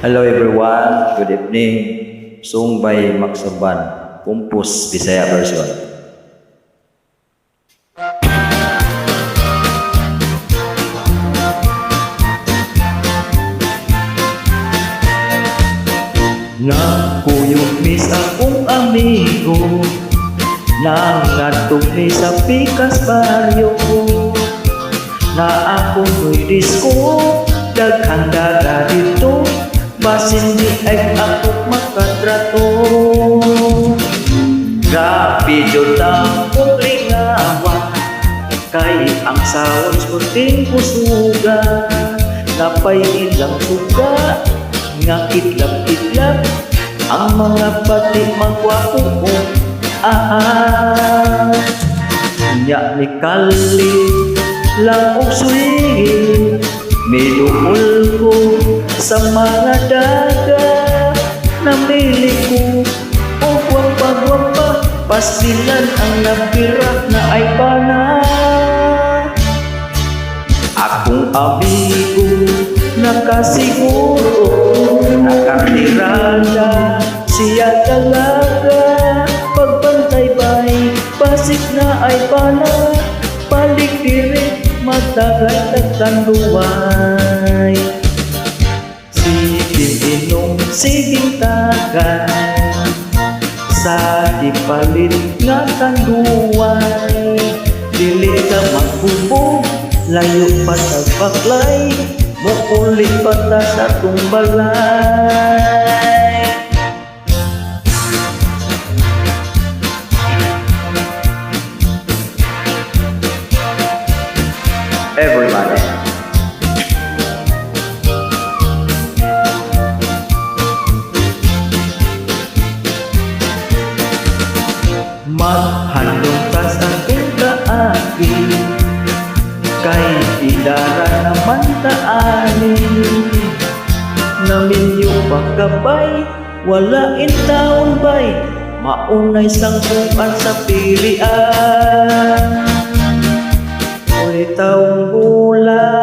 Hello everyone, good evening. Song by Maksaban, Kumpus Bisaya version. Nakuyog mi sa akong amigo, nangatog mi sa pikas baryo. Na ako mo'y disco, daghang daga dito, basin di ay ako makatrato. Grabe jud ang kong lingawan, kay ang sawon sporting kusuga, napay ilang suga, nga kitlap-kitlap, ang mga pati magwapo ko. Nya ni Kali lang og suligin, miluol ko sa mga daga, namili ko o gwapa-gwapa, pasilan ang napirak na ay pana. Akong amigo nakasiguro, nakatirada siya talaga, pagbantay-bay pasik na ay pana, balik diri matagal nagtanduay. Siging inom, siging tagan, sa ipalit nga tanduay. Dili ka magbubog, layo pa sa baklay, muuli pa ta sa tumbalay. Everybody. Maghandong ta sa akong kaagi, kay idara naman taani. Naminyo pagkabay, wala in taon bay, maunay sangkuan sa pilian. Taong bulan